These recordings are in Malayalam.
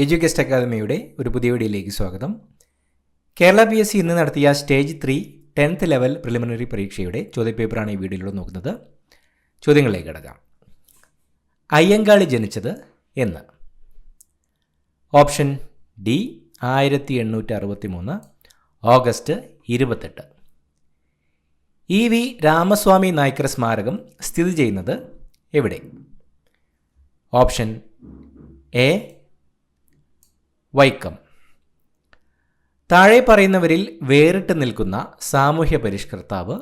എഡ്യൂക്കേസ്റ്റ് അക്കാദമിയുടെ ഒരു പുതിയ വീഡിയോയിലേക്ക് സ്വാഗതം. കേരള PSC ഇന്ന് നടത്തിയ സ്റ്റേജ് 3 10th ലെവൽ പ്രിലിമിനറി പരീക്ഷയുടെ ചോദ്യപേപ്പറാണ് ഈ വീഡിയോയിലൂടെ നോക്കുന്നത്. ചോദ്യങ്ങളിലേക്ക് കടക്കാം. അയ്യങ്കാളി ജനിച്ചത് എന്ന്? Option D 1863 August 28. EV Ramaswamy Naicker സ്മാരകം സ്ഥിതി ചെയ്യുന്നത് എവിടെ? Option A Vaikom. താഴെ പറയുന്നവരിൽ വേറിട്ട് നിൽക്കുന്ന സാമൂഹ്യ പരിഷ്കർത്താവ്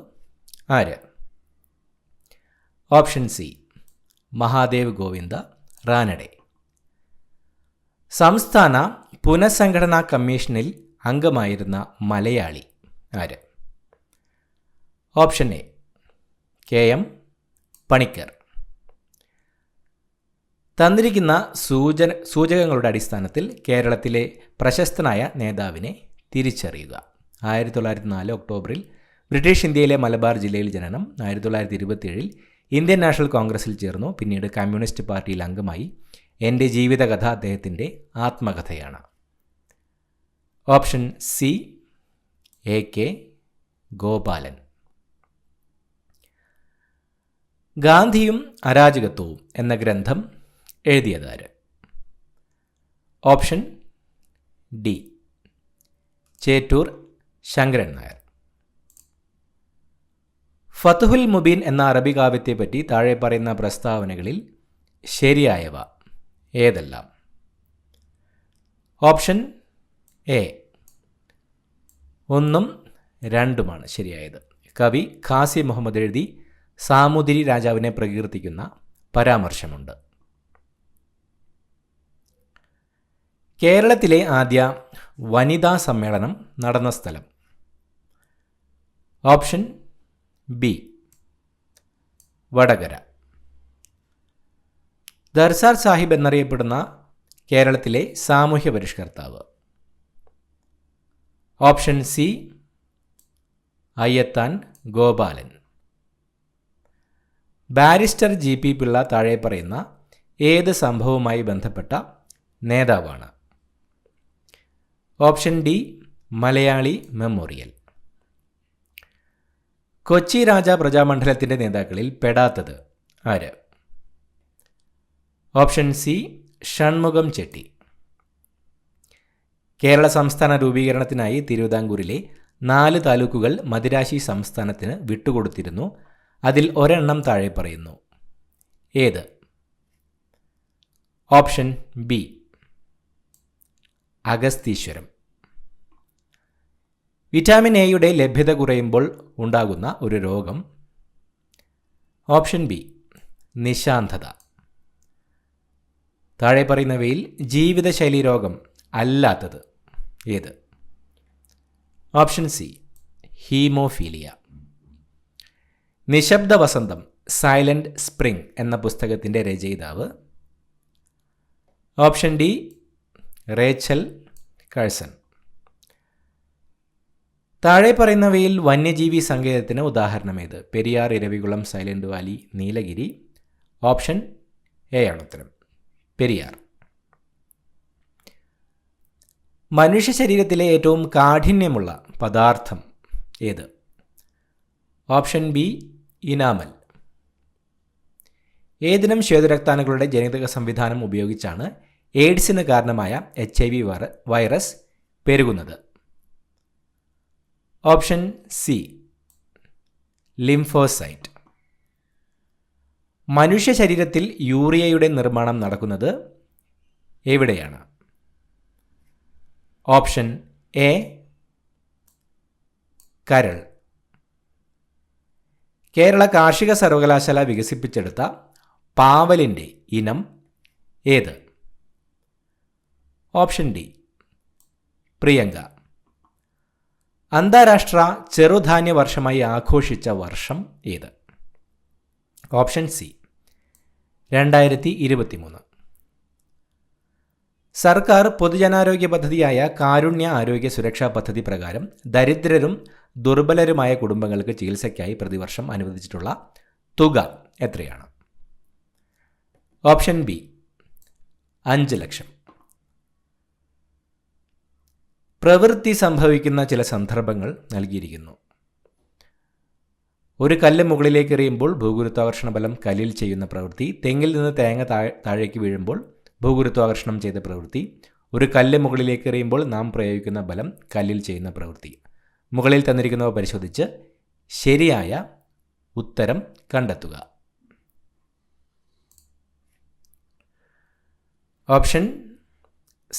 ആര്? Option C Mahadev Govind Ranade. സംസ്ഥാന പുനഃസംഘടനാ കമ്മീഷനിൽ അംഗമായിരുന്ന മലയാളി ആര്? Option A KM Panikkar. തന്നിരിക്കുന്ന സൂചകങ്ങളുടെ അടിസ്ഥാനത്തിൽ കേരളത്തിലെ പ്രശസ്തനായ നേതാവിനെ തിരിച്ചറിയുക. 1904 ഒക്ടോബറിൽ ബ്രിട്ടീഷ് ഇന്ത്യയിലെ മലബാർ ജില്ലയിൽ ജനനം. 1927 ഇന്ത്യൻ നാഷണൽ കോൺഗ്രസിൽ ചേർന്നു. പിന്നീട് കമ്മ്യൂണിസ്റ്റ് പാർട്ടിയിൽ അംഗമായി. എൻ്റെ ജീവിതകഥ അദ്ദേഹത്തിൻ്റെ ആത്മകഥയാണ്. Option C AK Gopalan. ഗാന്ധിയും അരാജകത്വവും എന്ന ഗ്രന്ഥം എഴുതിയതാര്? Option D Chettur Sankaran Nair. ഫതുഹുൽ മുബീൻ എന്ന അറബി കാവ്യത്തെപ്പറ്റി താഴെ പറയുന്ന പ്രസ്താവനകളിൽ ശരിയായവ ഏതെല്ലാം? ഓപ്ഷൻ എ 1ഉം 2ഉമാണ് ശരിയായത്. കവി ഖാസി മുഹമ്മദ് എഴുതി സാമൂതിരി രാജാവിനെ പ്രകീർത്തിക്കുന്ന പരാമർശമുണ്ട്. കേരളത്തിലെ ആദ്യ വനിതാ സമ്മേളനം നടന്ന സ്ഥലം? Option B Vadakara. ദർസാർ സാഹിബ് എന്നറിയപ്പെടുന്ന കേരളത്തിലെ സാമൂഹ്യ പരിഷ്കർത്താവ്? Option C Ayyathan Gopalan. Barrister GP Pillai താഴെ പറയുന്ന ഏത് സംഭവവുമായി ബന്ധപ്പെട്ട നേതാവാണ്? Option D Malayali memorial. Kochi രാജ പ്രജാമണ്ഡലത്തിൻ്റെ നേതാക്കളിൽ പെടാത്തത് ആര്? Option C Shanmukham Chetty. കേരള സംസ്ഥാന രൂപീകരണത്തിനായി തിരുവിതാംകൂറിലെ 4 താലൂക്കുകൾ മദിരാശി സംസ്ഥാനത്തിന് വിട്ടുകൊടുത്തിരുന്നു. അതിൽ ഒരെണ്ണം താഴെ പറയുന്നു. ഏത്? Option B Agastheeswaram. വിറ്റാമിൻ എയുടെ ലഭ്യത കുറയുമ്പോൾ ഉണ്ടാകുന്ന ഒരു രോഗം? ഓപ്ഷൻ ബി നിശാന്തത. താഴെ പറയുന്നവയിൽ ജീവിതശൈലി രോഗം അല്ലാത്തത് ഏത്? Option C haemophilia. നിശബ്ദ വസന്തം സൈലന്റ് സ്പ്രിംഗ് എന്ന പുസ്തകത്തിൻ്റെ രചയിതാവ്? Option D Rachel Carson. താഴെ പറയുന്നവയിൽ വന്യജീവി സങ്കേതത്തിന് ഉദാഹരണമേത്? Periyar, Eravikulam, Silent Valley, Nilgiri. Option A ആണ് ഉത്തരം, പെരിയാർ. മനുഷ്യ ശരീരത്തിലെ ഏറ്റവും കാഠിന്യമുള്ള പദാർത്ഥം ഏത്? Option B enamel. ഏതിനം ശ്വേതരക്താണുക്കളുടെ ജനിതക സംവിധാനം ഉപയോഗിച്ചാണ് എയ്ഡ്സിന് കാരണമായ HIV വൈറസ് പെരുകുന്നത്? Option C lymphocyte. മനുഷ്യ ശരീരത്തിൽ യൂറിയയുടെ നിർമ്മാണം നടക്കുന്നത് എവിടെയാണ്? ഓപ്ഷൻ എ കരൾ. കേരള കാർഷിക സർവകലാശാല വികസിപ്പിച്ചെടുത്ത പാവലിൻ്റെ ഇനം ഏത്? Option D Priyanka. അന്താരാഷ്ട്ര ചെറുധാന്യ വർഷമായി ആഘോഷിച്ച വർഷം ഏത്? Option C 2023. സർക്കാർ പൊതുജനാരോഗ്യ പദ്ധതിയായ കാരുണ്യ ആരോഗ്യ സുരക്ഷാ പദ്ധതി പ്രകാരം ദരിദ്രരും ദുർബലരുമായ കുടുംബങ്ങൾക്ക് ചികിത്സയ്ക്കായി പ്രതിവർഷം അനുവദിച്ചിട്ടുള്ള തുക എത്രയാണ്? ഓപ്ഷൻ ബി 5 ലക്ഷം. പ്രവൃത്തി സംഭവിക്കുന്ന ചില സന്ദർഭങ്ങൾ നൽകിയിരിക്കുന്നു. ഒരു കല്ല് മുകളിലേക്ക് എറിയുമ്പോൾ ഭൂഗുരുത്വാകർഷണ ബലം കല്ലിൽ ചെയ്യുന്ന പ്രവൃത്തി. തെങ്ങിൽ നിന്ന് തേങ്ങ താഴേക്ക് വീഴുമ്പോൾ ഭൂഗുരുത്വാകർഷണം ചെയ്ത പ്രവൃത്തി. ഒരു കല്ല് മുകളിലേക്ക് എറിയുമ്പോൾ നാം പ്രയോഗിക്കുന്ന ബലം കല്ലിൽ ചെയ്യുന്ന പ്രവൃത്തി. മുകളിൽ തന്നിരിക്കുന്നവ പരിശോധിച്ച് ശരിയായ ഉത്തരം കണ്ടെത്തുക. ഓപ്ഷൻ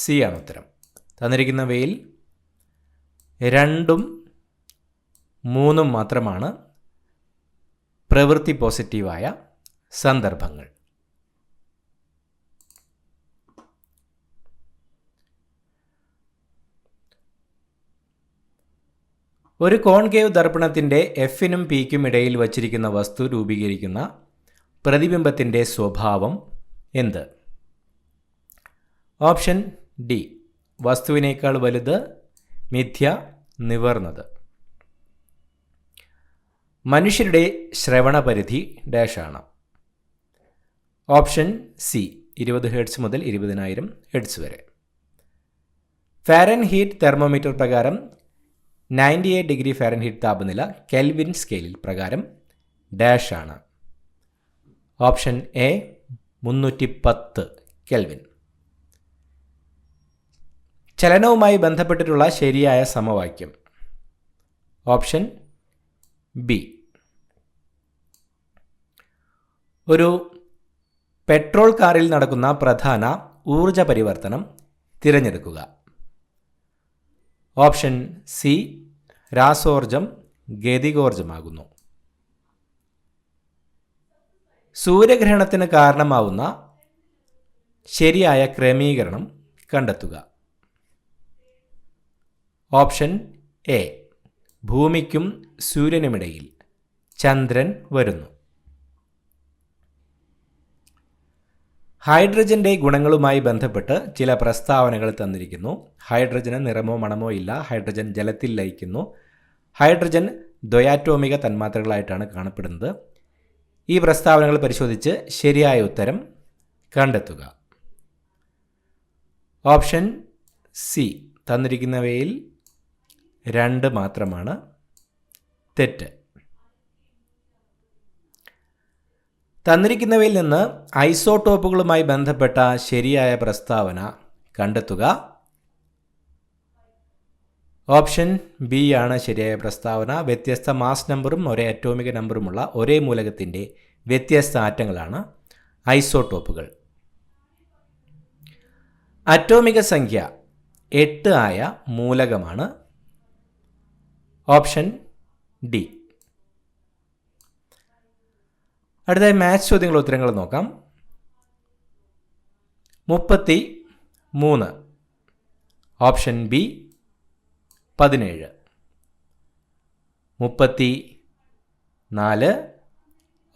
സി ആണ് ഉത്തരം. തന്നിരിക്കുന്നവയിൽ 2ഉം 3ഉം മാത്രമാണ് പ്രവൃത്തി പോസിറ്റീവായ സന്ദർഭങ്ങൾ. ഒരു കോൺകേവ് ദർപ്പണത്തിൻ്റെ എഫിനും പിക്കും ഇടയിൽ വച്ചിരിക്കുന്ന വസ്തു രൂപീകരിക്കുന്ന പ്രതിബിംബത്തിൻ്റെ സ്വഭാവം എന്ത്? ഓപ്ഷൻ ഡി, വസ്തുവിനേക്കാൾ വലുത്, മിഥ്യ, നിവർന്നത്. മനുഷ്യരുടെ ശ്രവണപരിധി ഡാഷാണ്. ഓപ്ഷൻ സി, 20 ഹെർട്സ് മുതൽ 20,000 ഹെർട്സ് വരെ. ഫാരൻഹീറ്റ് തെർമോമീറ്റർ പ്രകാരം 98 ഡിഗ്രി ഫാരൻഹീറ്റ് താപനില കെൽവിൻ സ്കെയിലിൽ പ്രകാരം ഡാഷാണ്. Option A, 310 kelvin. ചലനവുമായി ബന്ധപ്പെട്ടിട്ടുള്ള ശരിയായ സമവാക്യം. Option B. ഒരു പെട്രോൾ കാറിൽ നടക്കുന്ന പ്രധാന ഊർജ പരിവർത്തനം തിരഞ്ഞെടുക്കുക. Option C, രാസോർജം ഗതികോർജമാകുന്നു. സൂര്യഗ്രഹണത്തിന് കാരണമാവുന്ന ശരിയായ ക്രമീകരണം കണ്ടെത്തുക. ഓപ്ഷൻ എ, ഭൂമിക്കും സൂര്യനുമിടയിൽ ചന്ദ്രൻ വരുന്നു. ഹൈഡ്രജൻ്റെ ഗുണങ്ങളുമായി ബന്ധപ്പെട്ട് ചില പ്രസ്താവനകൾ തന്നിരിക്കുന്നു. ഹൈഡ്രജന് നിറമോ മണമോ ഇല്ല. ഹൈഡ്രജൻ ജലത്തിൽ ലയിക്കുന്നു. ഹൈഡ്രജൻ ദ്വയാറ്റോമിക തന്മാത്രകളായിട്ടാണ് കാണപ്പെടുന്നത്. ഈ പ്രസ്താവനകൾ പരിശോധിച്ച് ശരിയായ ഉത്തരം കണ്ടെത്തുക. ഓപ്ഷൻ സി, തന്നിരിക്കുന്നവയിൽ 2 മാത്രമാണ് തെറ്റ്. തന്നിരിക്കുന്നവയിൽ നിന്ന് ഐസോട്ടോപ്പുകളുമായി ബന്ധപ്പെട്ട ശരിയായ പ്രസ്താവന കണ്ടെത്തുക. ഓപ്ഷൻ ബി ആണ് ശരിയായ പ്രസ്താവന. വ്യത്യസ്ത മാസ് നമ്പറും ഒരേ അറ്റോമിക നമ്പറുമുള്ള ഒരേ മൂലകത്തിൻ്റെ വ്യത്യസ്ത ആറ്റങ്ങളാണ് ഐസോട്ടോപ്പുകൾ. അറ്റോമിക സംഖ്യ 8 ആയ മൂലകമാണ്. Option D. അടുത്തായി മാത്സ് ചോദ്യങ്ങൾ ഉത്തരങ്ങൾ നോക്കാം. 33. Option B 17. 34.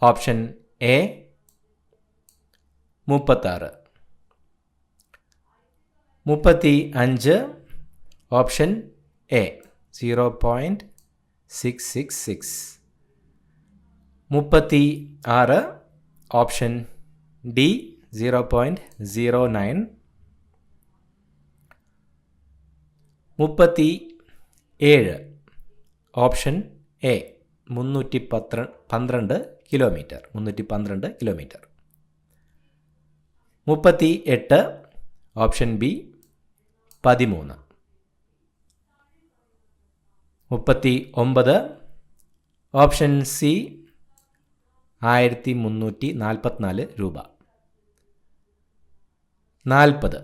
Option A 36. 35. Option A 0.666. 36. Option D 0.09. 37. Option A 312 kilometre. 38. Option B 13. 39. Option C 1344 രൂപ. 40.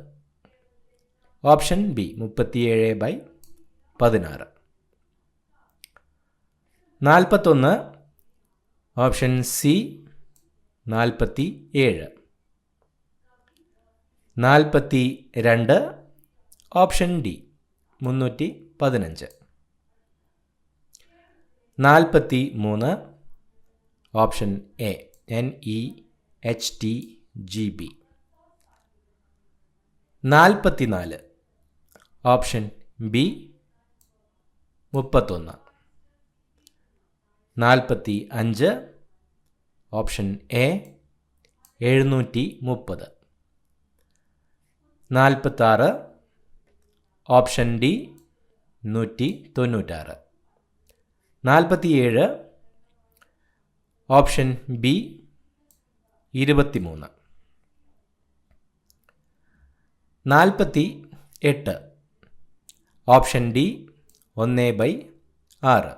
Option B 37/16. 41. Option C 47. 42. Option D 315. 43. Option A NEHTGB. 44. Option B 31. 45. Option A 730. 46. Option D 196. 47 option B 23. 48 option D 1/6.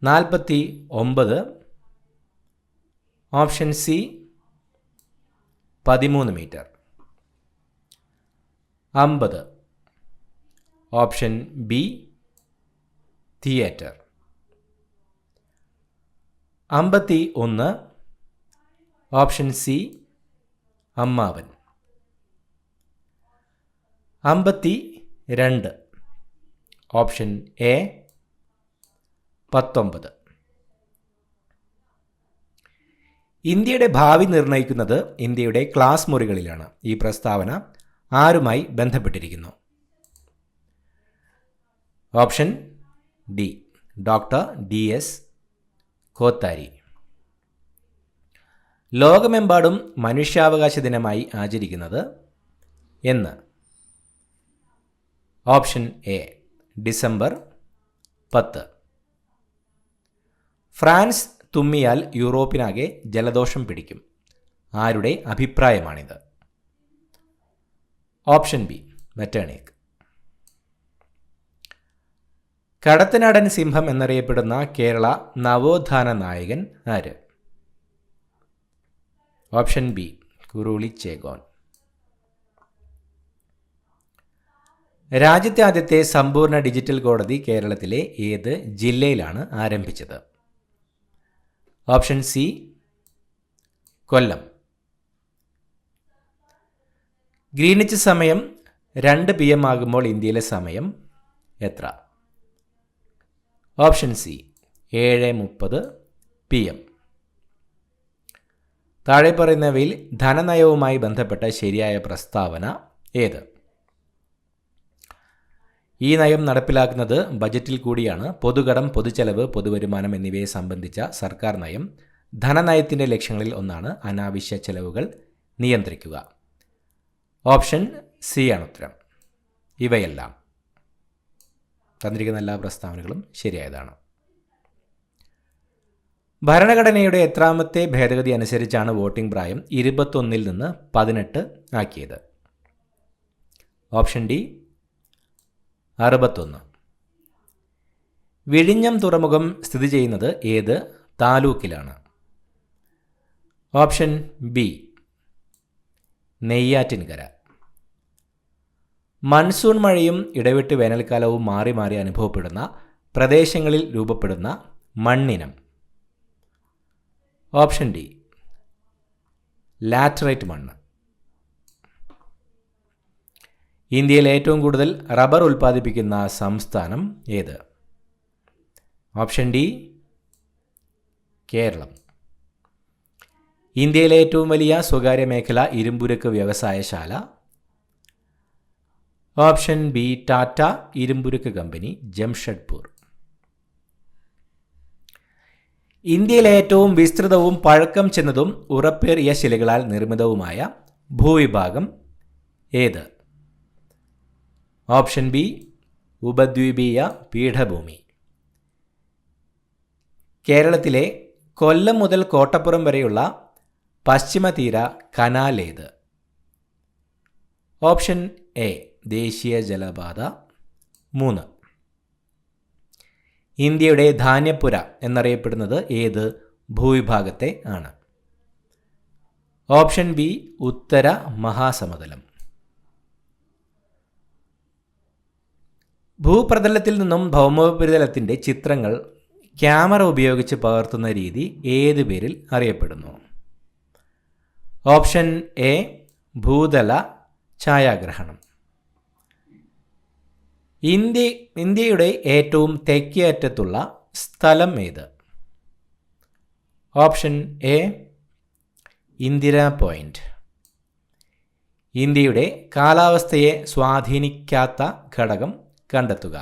49 option C 13 metre. 50 option B theatre. 51 option C അമ്മാവൻ. 52 ഓപ്ഷൻ എ 19. ഇന്ത്യയുടെ ഭാവി നിർണ്ണയിക്കുന്നത് ഇന്ത്യയുടെ ക്ലാസ് മുറികളിലാണ്. ഈ പ്രസ്താവന ആരുമായി ബന്ധപ്പെട്ടിരിക്കുന്നു? Option D doctor DS Kothari. ലോകമെമ്പാടും മനുഷ്യാവകാശ ദിനമായി ആചരിക്കുന്നത് എന്ന്? Option A December 10. ഫ്രാൻസ് തുമ്മിയാൽ യൂറോപ്പിനാകെ ജലദോഷം പിടിക്കും. ആരുടെ അഭിപ്രായമാണിത്? Option B Metternich. കടത്തനാടൻ സിംഹം എന്നറിയപ്പെടുന്ന കേരള നവോത്ഥാന നായകൻ ആര്? Option B Kuruli Chekon. രാജ്യത്തെ ആദ്യത്തെ സമ്പൂർണ്ണ ഡിജിറ്റൽ കോടതി കേരളത്തിലെ ഏത് ജില്ലയിലാണ് ആരംഭിച്ചത്? ഓപ്ഷൻ സി കൊല്ലം. ഗ്രീനിച്ച് സമയം 2 PM ആകുമ്പോൾ ഇന്ത്യയിലെ സമയം എത്ര? Option C 7:30 PM. താഴെ പറയുന്നവയിൽ ധനനയവുമായി ബന്ധപ്പെട്ട ശരിയായ പ്രസ്താവന ഏത്? ഈ നയം നടപ്പിലാക്കുന്നത് ബജറ്റിൽ കൂടിയാണ്. പൊതുകടം, പൊതുചെലവ്, പൊതുവരുമാനം എന്നിവയെ സംബന്ധിച്ച സർക്കാർ നയം. ധനനയത്തിൻ്റെ ലക്ഷ്യങ്ങളിൽ ഒന്നാണ് അനാവശ്യ ചെലവുകൾ നിയന്ത്രിക്കുക. ഓപ്ഷൻ സി ആണ് ഉത്തരം. ഇവയെല്ലാം തന്നിരിക്കുന്ന എല്ലാ പ്രസ്താവനകളും ശരിയായതാണ്. ഭരണഘടനയുടെ എത്രാമത്തെ ഭേദഗതി അനുസരിച്ചാണ് വോട്ടിംഗ് പ്രായം 21 നിന്ന് 18 ആക്കിയത്? Option D 61. വിഴിഞ്ഞം തുറമുഖം സ്ഥിതി ചെയ്യുന്നത് ഏത് താലൂക്കിലാണ്? Option B Neyyattinkara. മൺസൂൺ മഴയും ഇടവിട്ട് വേനൽക്കാലവും മാറി മാറി അനുഭവപ്പെടുന്ന പ്രദേശങ്ങളിൽ രൂപപ്പെടുന്ന മണ്ണിനം? ഓപ്ഷൻ ഡി ലാറ്ററൈറ്റ് മണ്ണ്. ഇന്ത്യയിൽ ഏറ്റവും കൂടുതൽ റബ്ബർ ഉൽപ്പാദിപ്പിക്കുന്ന സംസ്ഥാനം ഏത്? Option D Keralam. ഇന്ത്യയിലെ ഏറ്റവും വലിയ സ്വകാര്യ മേഖല ഇരുമ്പുരുക്ക് വ്യവസായശാല? ഓപ്ഷൻ ബി ടാറ്റ ഇരുമ്പുരുക്ക് കമ്പനി, ജംഷഡ്പൂർ. ഇന്ത്യയിലെ ഏറ്റവും വിസ്തൃതവും പഴക്കം ചെന്നതും ഉറപ്പേറിയ ശിലകളാൽ നിർമ്മിതവുമായ ഭൂവിഭാഗം ഏത്? ഓപ്ഷൻ ബി ഉപദ്വീപീയ പീഠഭൂമി. കേരളത്തിലെ കൊല്ലം മുതൽ കോട്ടപ്പുറം വരെയുള്ള പശ്ചിമതീര കനാൽ ഏത്? ഓപ്ഷൻ എ ദേശീയ ജലപാത 3. ഇന്ത്യയുടെ ധാന്യപ്പുര എന്നറിയപ്പെടുന്നത് ഏത് ഭൂവിഭാഗത്തെ ആണ്? ഓപ്ഷൻ ബി ഉത്തര മഹാസമതലം. ഭൂപ്രതലത്തിൽ നിന്നും ഭൗമോപരിതലത്തിൻ്റെ ചിത്രങ്ങൾ ക്യാമറ ഉപയോഗിച്ച് പകർത്തുന്ന രീതി ഏത് പേരിൽ അറിയപ്പെടുന്നു? ഓപ്ഷൻ എ ഭൂതല ഛായാഗ്രഹണം. ഇന്ത്യയുടെ ഏറ്റവും തെക്കേ അറ്റത്തുള്ള സ്ഥലം ഏത്? Option A Indira point. ഇന്ത്യയുടെ കാലാവസ്ഥയെ സ്വാധീനിക്കാത്ത ഘടകം കണ്ടെത്തുക.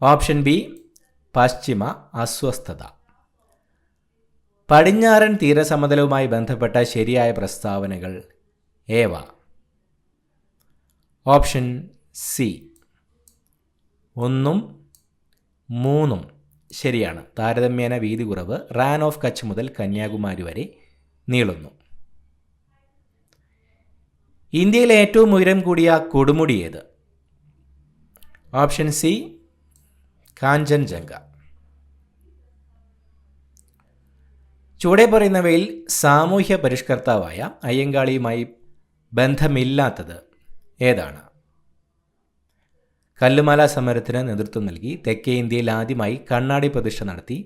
ഓപ്ഷൻ ബി പശ്ചിമ അസ്വസ്ഥത. പടിഞ്ഞാറൻ തീരസമതലവുമായി ബന്ധപ്പെട്ട ശരിയായ പ്രസ്താവനകൾ ഏവ? ഓപ്ഷൻ സി 1ഉം 3ഉം ശരിയാണ്. താരതമ്യേന വീതി കുറവ് റാൻ ഓഫ് കച്ച് മുതൽ കന്യാകുമാരി വരെ നീളുന്നു. ഇന്ത്യയിലെ ഏറ്റവും ഉയരം കൂടിയ കൊടുമുടി ഏത്? Option C Kanchenjunga. ചുവടെ പറയുന്നവയിൽ സാമൂഹ്യ പരിഷ്കർത്താവായ അയ്യങ്കാളിയുമായി ബന്ധമില്ലാത്തത് ഏതാണ്? കല്ലുമാല സമരത്തിന് നേതൃത്വം നൽകി തെക്കേ ഇന്ത്യയിൽ ആദ്യമായി കണ്ണാടി പ്രതിഷ്ഠ നടത്തി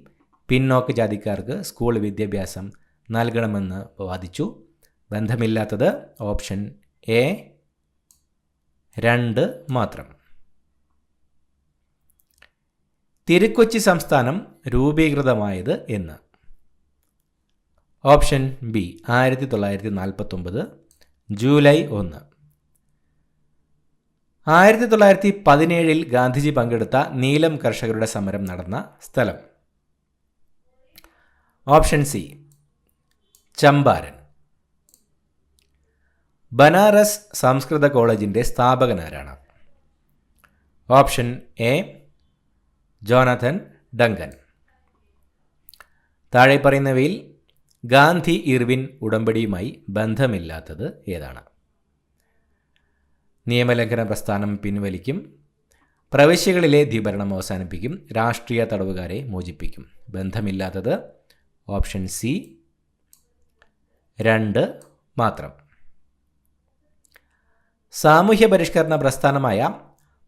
പിന്നോക്ക ജാതിക്കാർക്ക് സ്കൂൾ വിദ്യാഭ്യാസം നൽകണമെന്ന് വാദിച്ചു. ബന്ധമില്ലാത്തത് ഓപ്ഷൻ എ 2 മാത്രം. തിരുക്കൊച്ചി സംസ്ഥാനം രൂപീകൃതമായത് എന്ന്? Option B 1949 July 1. 1917 ഗാന്ധിജി പങ്കെടുത്ത നീലം കർഷകരുടെ സമരം നടന്ന സ്ഥലം? Option C Champaran. ബനാറസ് സംസ്കൃത കോളേജിൻ്റെ സ്ഥാപകനാരാണ്? Option A Jonathan Duncan. താഴെ പറയുന്നവയിൽ ഗാന്ധി ഇർവിൻ ഉടമ്പടിയുമായി ബന്ധമില്ലാത്തത് ഏതാണ്? നിയമലംഘന പ്രസ്ഥാനം പിൻവലിക്കും, പ്രവിശ്യകളിലെ ദ്വിഭരണം അവസാനിപ്പിക്കും, രാഷ്ട്രീയ തടവുകാരെ മോചിപ്പിക്കും. ബന്ധമില്ലാത്തത് ഓപ്ഷൻ സി 2 മാത്രം. സാമൂഹ്യ പരിഷ്കരണ പ്രസ്ഥാനമായ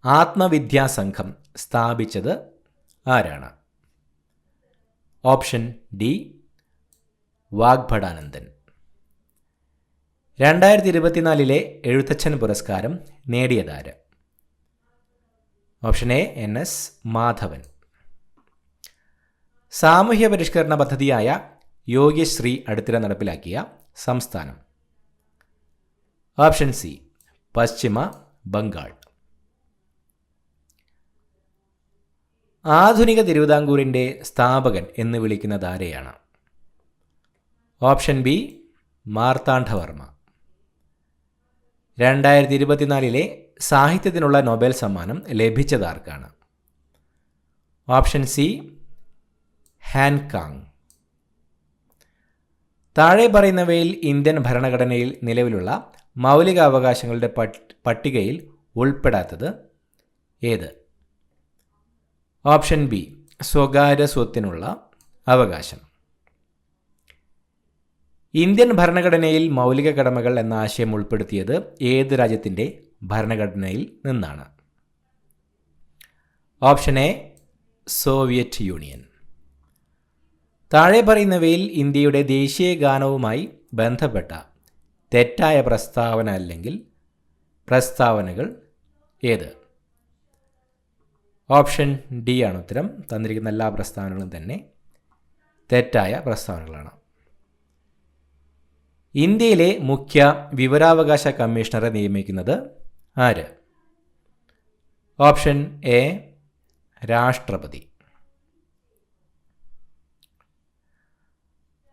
ആത്മവിദ്യാസംഘം സ്ഥാപിച്ചത് ആരാണ്? Option D Vagbhatananda. 2024 എഴുത്തച്ഛൻ പുരസ്കാരം നേടിയതാര്? Option A NS Madhavan. സാമൂഹ്യ പരിഷ്കരണ പദ്ധതിയായ യോഗ്യശ്രീ അടുത്തിടെ നടപ്പിലാക്കിയ സംസ്ഥാനം? ഓപ്ഷൻ സി പശ്ചിമ ബംഗാൾ. ആധുനിക തിരുവിതാംകൂറിൻ്റെ സ്ഥാപകൻ എന്ന് വിളിക്കുന്നത് ആരെയാണ്? Option B Marthanda Varma. 2024 സാഹിത്യത്തിനുള്ള നൊബേൽ സമ്മാനം ലഭിച്ചതാർക്കാണ്? Option C ഹാൻകാങ്. താഴെ പറയുന്നവയിൽ ഇന്ത്യൻ ഭരണഘടനയിൽ നിലവിലുള്ള മൗലികാവകാശങ്ങളുടെ പട്ടികയിൽ ഉൾപ്പെടാത്തത് ഏത്? ഓപ്ഷൻ ബി സ്വകാര്യ സ്വത്തിനുള്ള അവകാശം. ഇന്ത്യൻ ഭരണഘടനയിൽ മൗലിക കടമകൾ എന്ന ആശയം ഉൾപ്പെടുത്തിയത് ഏത് രാജ്യത്തിൻ്റെ ഭരണഘടനയിൽ നിന്നാണ്? Option A Soviet union. താഴെ പറയുന്നവയിൽ ഇന്ത്യയുടെ ദേശീയ ഗാനവുമായി ബന്ധപ്പെട്ട തെറ്റായ പ്രസ്താവന അല്ലെങ്കിൽ പ്രസ്താവനകൾ ഏത്? ഓപ്ഷൻ ഡി ആണ് ഉത്തരം. തന്നിരിക്കുന്ന എല്ലാ പ്രസ്താവനകളും തന്നെ തെറ്റായ പ്രസ്താവനകളാണ്. ഇന്ത്യയിലെ മുഖ്യ വിവരാവകാശ കമ്മീഷണറെ നിയമിക്കുന്നത് ആര്? ഓപ്ഷൻ എ രാഷ്ട്രപതി.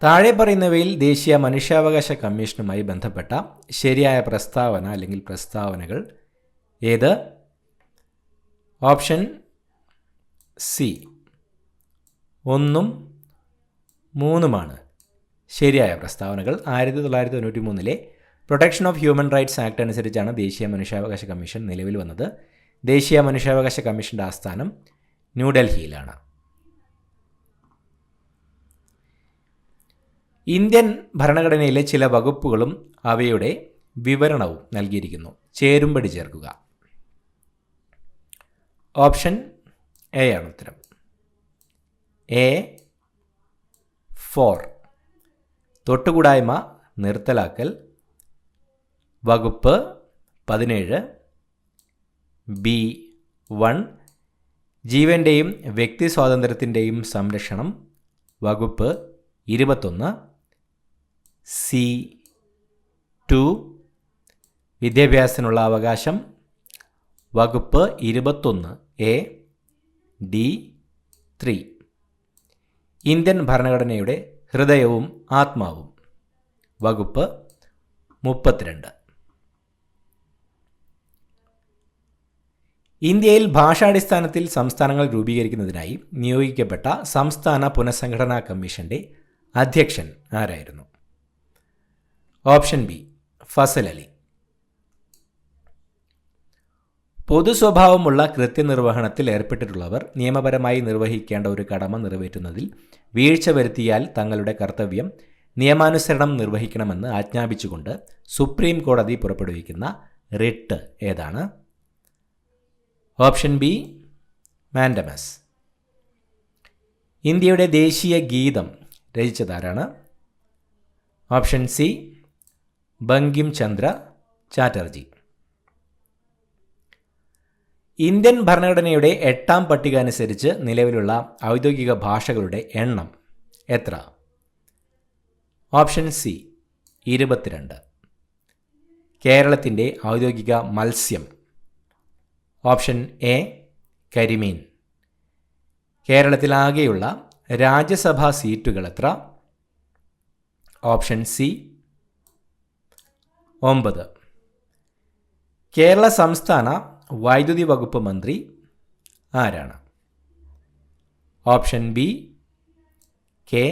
താഴെ പറയുന്നവയിൽ ദേശീയ മനുഷ്യാവകാശ കമ്മീഷനുമായി ബന്ധപ്പെട്ട ശരിയായ പ്രസ്താവന അല്ലെങ്കിൽ പ്രസ്താവനകൾ ഏത്? ഓപ്ഷൻ സി 1ഉം 3ഉമാണ് ശരിയായ പ്രസ്താവനകൾ. 1993 protection of human rights act അനുസരിച്ചാണ് ദേശീയ മനുഷ്യാവകാശ കമ്മീഷൻ നിലവിൽ വന്നത്. ദേശീയ മനുഷ്യാവകാശ കമ്മീഷൻ്റെ ആസ്ഥാനം ന്യൂഡൽഹിയിലാണ്. ഇന്ത്യൻ ഭരണഘടനയിലെ ചില വകുപ്പുകളും അവയുടെ വിവരണവും നൽകിയിരിക്കുന്നു. ചേരുംപടി ചേർക്കുക. ഓപ്ഷൻ എ ആണ് ഉത്തരം. A4 തൊട്ടുകൂടായ്മ നിർത്തലാക്കൽ. വകുപ്പ് 17. B1 ജീവൻ്റെയും വ്യക്തി സ്വാതന്ത്ര്യത്തിൻ്റെയും സംരക്ഷണം. വകുപ്പ് 21. C2 വിദ്യാഭ്യാസത്തിനുള്ള അവകാശം. വകുപ്പ് 21A. D3 ഇന്ത്യൻ ഭരണഘടനയുടെ ഹൃദയവും ആത്മാവും. വകുപ്പ് 32. ഇന്ത്യയിൽ ഭാഷാടിസ്ഥാനത്തിൽ സംസ്ഥാനങ്ങൾ രൂപീകരിക്കുന്നതിനായി നിയോഗിക്കപ്പെട്ട സംസ്ഥാന പുനഃസംഘടനാ കമ്മീഷന്റെ അധ്യക്ഷൻ ആരായിരുന്നു? Option B Fazal Ali. പൊതു സ്വഭാവമുള്ള കൃത്യനിർവഹണത്തിൽ ഏർപ്പെട്ടിട്ടുള്ളവർ നിയമപരമായി നിർവഹിക്കേണ്ട ഒരു കടമ നിറവേറ്റുന്നതിൽ വീഴ്ച വരുത്തിയാൽ തങ്ങളുടെ കർത്തവ്യം നിയമാനുസരണം നിർവഹിക്കണമെന്ന് ആജ്ഞാപിച്ചുകൊണ്ട് സുപ്രീം കോടതി പുറപ്പെടുവിക്കുന്ന റിട്ട് ഏതാണ്? Option B mandamus. ഇന്ത്യയുടെ ദേശീയ ഗീതം രചിച്ചതാരാണ്? Option C Bankim Chandra Chatterjee. Indian ഭരണഘടനയുടെ 8ാം പട്ടിക അനുസരിച്ച് നിലവിലുള്ള ഔദ്യോഗിക ഭാഷകളുടെ എണ്ണം എത്ര? Option C 22. കേരളത്തിൻ്റെ ഔദ്യോഗിക മത്സ്യം? ഓപ്ഷൻ എ കരിമീൻ. കേരളത്തിലാകെയുള്ള രാജ്യസഭാ സീറ്റുകൾ എത്ര? Option C 9. കേരള സംസ്ഥാന വൈദ്യുതി വകുപ്പ് മന്ത്രി ആരാണ്? Option B K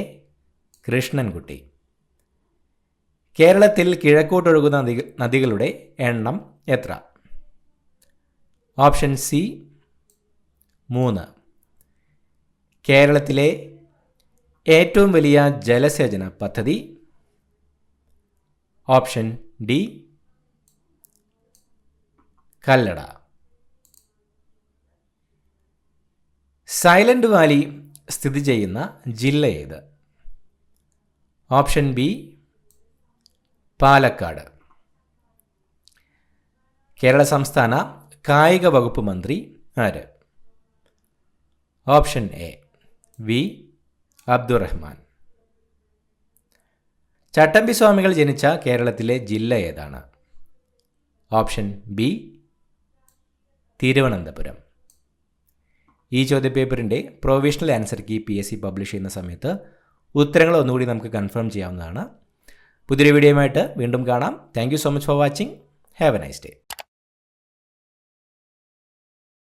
Krishnankutty. കേരളത്തിൽ കിഴക്കോട്ടൊഴുകുന്ന നദികളുടെ എണ്ണം എത്ര? Option C 3. കേരളത്തിലെ ഏറ്റവും വലിയ ജലസേചന പദ്ധതി? Option D Kallada. Silent Valley സ്ഥിതി ചെയ്യുന്ന ജില്ല ഏത്? Option B Palakkad. കേരള സംസ്ഥാന കായിക വകുപ്പ് മന്ത്രി ആര്? Option A V Abdurahiman. Chattampi Swamikal ജനിച്ച കേരളത്തിലെ ജില്ല ഏതാണ്? Option B Thiruvananthapuram. ഈ ചോദ്യപേപ്പറിൻ്റെ provisional answer key PSC publish ചെയ്യുന്ന സമയത്ത് ഉത്തരങ്ങൾ ഒന്നുകൂടി നമുക്ക് കൺഫേം ചെയ്യാവുന്നതാണ്. പുതിയൊരു വീഡിയോയുമായിട്ട് വീണ്ടും കാണാം. Thank you so much for watching. Have A nice day.